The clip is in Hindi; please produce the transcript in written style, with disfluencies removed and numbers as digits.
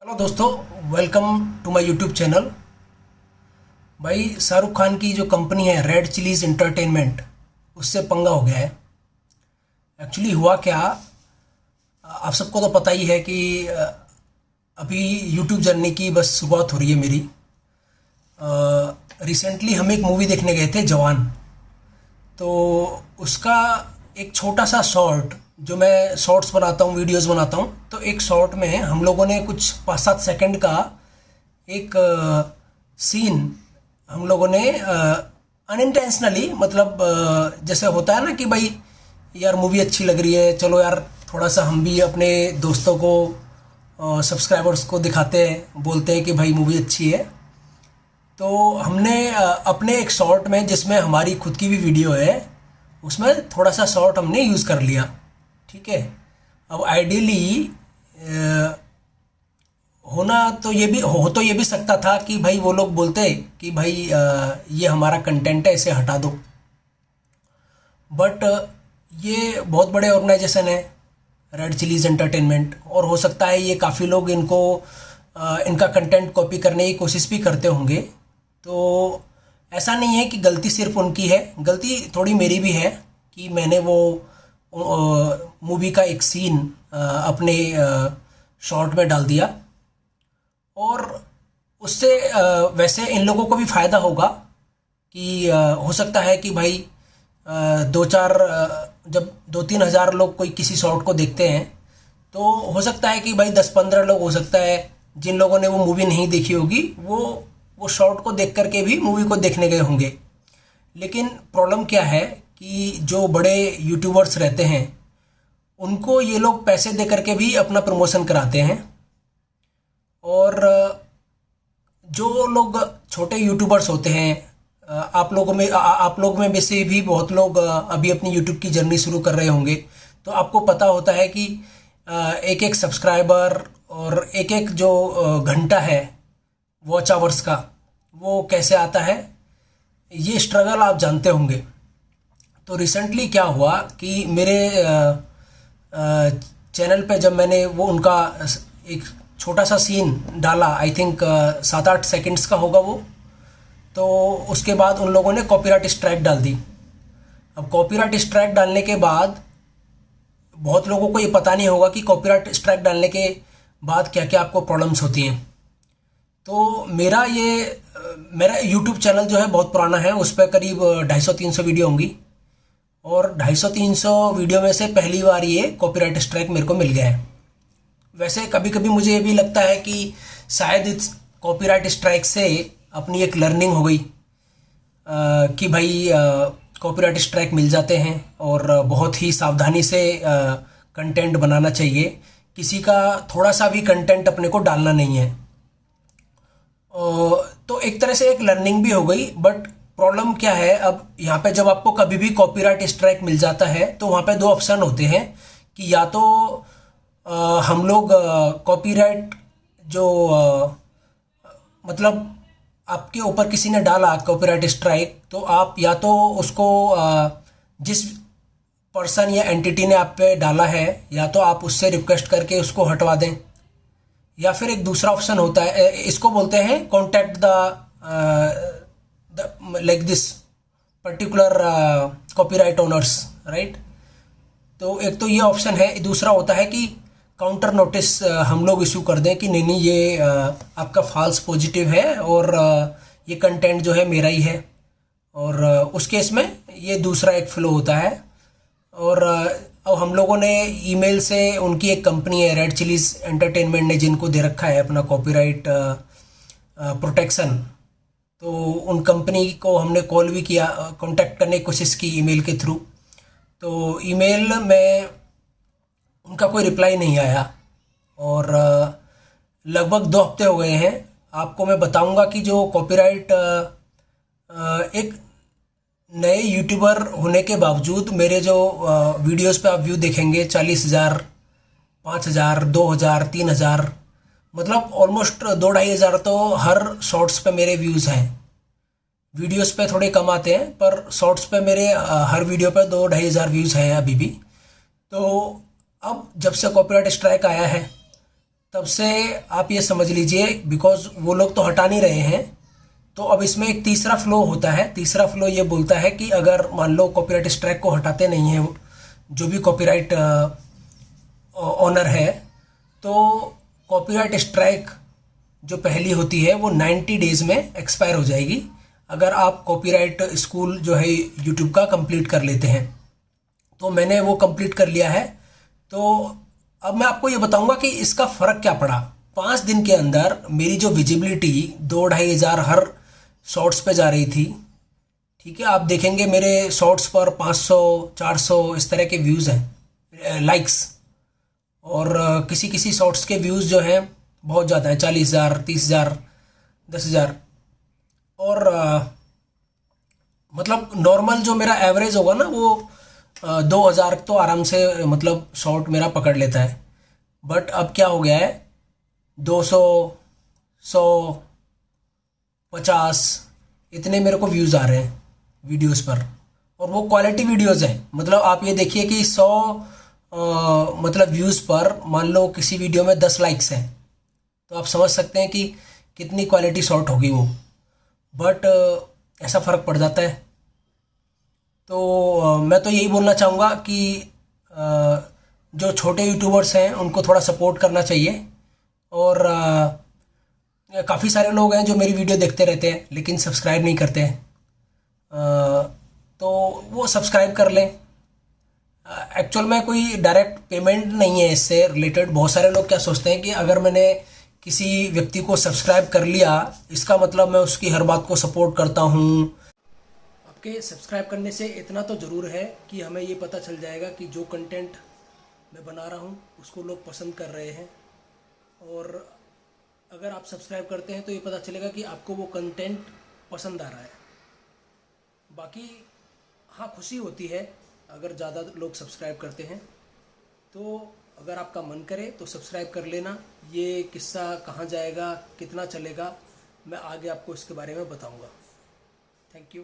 हेलो दोस्तों, welcome to my YouTube channel. भाई, शाहरुख खान की जो कंपनी है रेड चिलीज एंटरटेनमेंट, उससे पंगा हो गया है। एक्चुअली हुआ क्या, आप सबको तो पता ही है कि अभी यूट्यूब जर्नी की बस शुरुआत हो रही है मेरी। रिसेंटली हम एक मूवी देखने गए थे, जवान। तो उसका एक छोटा सा शॉर्ट, जो मैं शॉर्ट्स बनाता हूँ, वीडियोस बनाता हूँ, तो एक शॉर्ट में हम लोगों ने कुछ 5-7 सेकंड का एक सीन हम लोगों ने अनइंटेंशनली, मतलब जैसे होता है ना कि भाई यार मूवी अच्छी लग रही है, चलो यार थोड़ा सा हम भी अपने दोस्तों को, सब्सक्राइबर्स को दिखाते हैं, बोलते हैं कि भाई मूवी अच्छी है। तो हमने अपने एक शॉर्ट में, जिसमें हमारी खुद की भी वीडियो है, उसमें थोड़ा सा शॉर्ट हमने यूज़ कर लिया। ठीक है। अब आइडियली होना तो ये भी सकता था कि भाई वो लोग बोलते कि भाई ये हमारा कंटेंट है, इसे हटा दो। बट ये बहुत बड़े ऑर्गेनाइजेशन है रेड चिलीज एंटरटेनमेंट, और हो सकता है ये काफ़ी लोग इनका कंटेंट कॉपी करने की कोशिश भी करते होंगे। तो ऐसा नहीं है कि गलती सिर्फ उनकी है, गलती थोड़ी मेरी भी है कि मैंने वो मूवी का एक सीन अपने शॉर्ट में डाल दिया। और उससे वैसे इन लोगों को भी फ़ायदा होगा कि हो सकता है कि भाई दो चार जब 2-3 हज़ार लोग कोई किसी शॉर्ट को देखते हैं, तो हो सकता है कि भाई 10-15 लोग, हो सकता है जिन लोगों ने वो मूवी नहीं देखी होगी, वो शॉर्ट को देख करके भी मूवी को देखने गए होंगे। लेकिन प्रॉब्लम क्या है कि जो बड़े यूट्यूबर्स रहते हैं, उनको ये लोग पैसे दे करके भी अपना प्रमोशन कराते हैं। और जो लोग छोटे यूट्यूबर्स होते हैं, आप लोग में से भी बहुत लोग अभी अपनी यूट्यूब की जर्नी शुरू कर रहे होंगे, तो आपको पता होता है कि एक एक सब्सक्राइबर और एक एक जो घंटा है वॉच आवर्स का, वो कैसे आता है, ये स्ट्रगल आप जानते होंगे। तो रिसेंटली क्या हुआ कि मेरे चैनल पे जब मैंने वो उनका एक छोटा सा सीन डाला, आई थिंक 7-8 सेकंड्स का होगा वो, तो उसके बाद उन लोगों ने कॉपीराइट स्ट्राइक डाल दी। अब कॉपीराइट स्ट्राइक डालने के बाद बहुत लोगों को ये पता नहीं होगा कि कॉपीराइट स्ट्राइक डालने के बाद क्या क्या आपको प्रॉब्लम्स होती हैं। तो मेरा यूट्यूब चैनल जो है बहुत पुराना है, उस पर करीब 250-300 वीडियो होंगी, और 250-300 वीडियो में से पहली बार ये कॉपीराइट स्ट्राइक मेरे को मिल गया है। वैसे कभी कभी मुझे ये भी लगता है कि शायद इस कॉपीराइट स्ट्राइक से अपनी एक लर्निंग हो गई कि भाई कॉपीराइट स्ट्राइक मिल जाते हैं और बहुत ही सावधानी से कंटेंट बनाना चाहिए, किसी का थोड़ा सा भी कंटेंट अपने को डालना नहीं है। तो एक तरह से एक लर्निंग भी हो गई। बट प्रॉब्लम क्या है, अब यहाँ पे जब आपको कभी भी कॉपीराइट स्ट्राइक मिल जाता है, तो वहाँ पे 2 ऑप्शन होते हैं कि या तो हम लोग कॉपीराइट जो मतलब आपके ऊपर किसी ने डाला कॉपीराइट स्ट्राइक, तो आप या तो उसको जिस पर्सन या एंटिटी ने आप पे डाला है, या तो आप उससे रिक्वेस्ट करके उसको हटवा दें, या फिर एक दूसरा ऑप्शन होता है, इसको बोलते हैं contact the like this particular copyright owners, right. तो एक तो ये ऑप्शन है। दूसरा होता है कि काउंटर नोटिस हम लोग इशू कर दें कि नहीं ये आपका फॉल्स पॉजिटिव है, और ये कंटेंट जो है मेरा ही है। और उस केस में ये दूसरा एक फ्लो होता है। और अब हम लोगों ने ईमेल से, उनकी एक कंपनी है रेड चिलीज एंटरटेनमेंट ने, जिनको दे रखा है अपना कॉपीराइट प्रोटेक्शन, तो उन कंपनी को हमने कॉल भी किया, कांटेक्ट करने की कोशिश की ईमेल के थ्रू। तो ईमेल में उनका कोई रिप्लाई नहीं आया, और लगभग 2 हफ्ते हो गए हैं। आपको मैं बताऊंगा कि जो कॉपीराइट, एक नए यूट्यूबर होने के बावजूद मेरे जो वीडियोस पे आप व्यू देखेंगे 40,000, 5,000, 2,000, 3,000, मतलब ऑलमोस्ट 2-2.5 हज़ार तो हर शॉर्ट्स पे मेरे व्यूज़ हैं। वीडियोस पे थोड़े कम आते हैं, पर शॉर्ट्स पे मेरे हर वीडियो पे 2-2.5 हज़ार व्यूज़ हैं अभी भी। तो अब जब से कॉपीराइट स्ट्राइक आया है, तब से आप ये समझ लीजिए, बिकॉज वो लोग तो हटा नहीं रहे हैं। तो अब इसमें एक तीसरा फ्लो होता है। तीसरा फ्लो ये बोलता है कि अगर मान लो कॉपीराइट स्ट्राइक को हटाते नहीं है जो भी कॉपीराइट ओनर है, तो कॉपीराइट स्ट्राइक जो पहली होती है वो 90 डेज में एक्सपायर हो जाएगी, अगर आप कॉपीराइट स्कूल जो है यूट्यूब का कंप्लीट कर लेते हैं। तो मैंने वो कंप्लीट कर लिया है। तो अब मैं आपको ये बताऊंगा कि इसका फ़र्क क्या पड़ा। 5 दिन के अंदर मेरी जो विजिबिलिटी 2-2,500 हर शॉर्ट्स पे जा रही थी, ठीक है, आप देखेंगे मेरे शॉर्ट्स पर 500-400 इस तरह के व्यूज़ हैं, लाइक्स। और किसी किसी शॉर्ट्स के व्यूज़ जो हैं बहुत ज़्यादा हैं, 40,000, 30,000, 10,000। और मतलब नॉर्मल जो मेरा एवरेज होगा ना वो 2,000 तो आराम से मतलब शॉर्ट मेरा पकड़ लेता है। बट अब क्या हो गया है, 200, 100, 50 इतने मेरे को व्यूज़ आ रहे हैं वीडियोस पर। और वो क्वालिटी वीडियोस हैं। मतलब आप ये देखिए कि 100 मतलब व्यूज़ पर मान लो किसी वीडियो में 10 लाइक्स हैं, तो आप समझ सकते हैं कि कितनी क्वालिटी शॉर्ट होगी वो। बट ऐसा फ़र्क पड़ जाता है। तो मैं तो यही बोलना चाहूँगा कि जो छोटे यूट्यूबर्स हैं उनको थोड़ा सपोर्ट करना चाहिए। और काफ़ी सारे लोग हैं जो मेरी वीडियो देखते रहते हैं लेकिन सब्सक्राइब नहीं करते हैं, तो वो सब्सक्राइब कर लें। एक्चुअल में कोई डायरेक्ट पेमेंट नहीं है इससे रिलेटेड। बहुत सारे लोग क्या सोचते हैं कि अगर मैंने किसी व्यक्ति को सब्सक्राइब कर लिया, इसका मतलब मैं उसकी हर बात को सपोर्ट करता हूँ। आपके सब्सक्राइब करने से इतना तो ज़रूर है कि हमें ये पता चल जाएगा कि जो कंटेंट मैं बना रहा हूँ उसको लोग पसंद कर रहे हैं। और अगर आप सब्सक्राइब करते हैं तो ये पता चलेगा कि आपको वो कंटेंट पसंद आ रहा है। बाकी हाँ, खुशी होती है अगर ज़्यादा लोग सब्सक्राइब करते हैं। तो अगर आपका मन करे तो सब्सक्राइब कर लेना। ये किस्सा कहाँ जाएगा, कितना चलेगा, मैं आगे आपको इसके बारे में बताऊंगा। Thank you.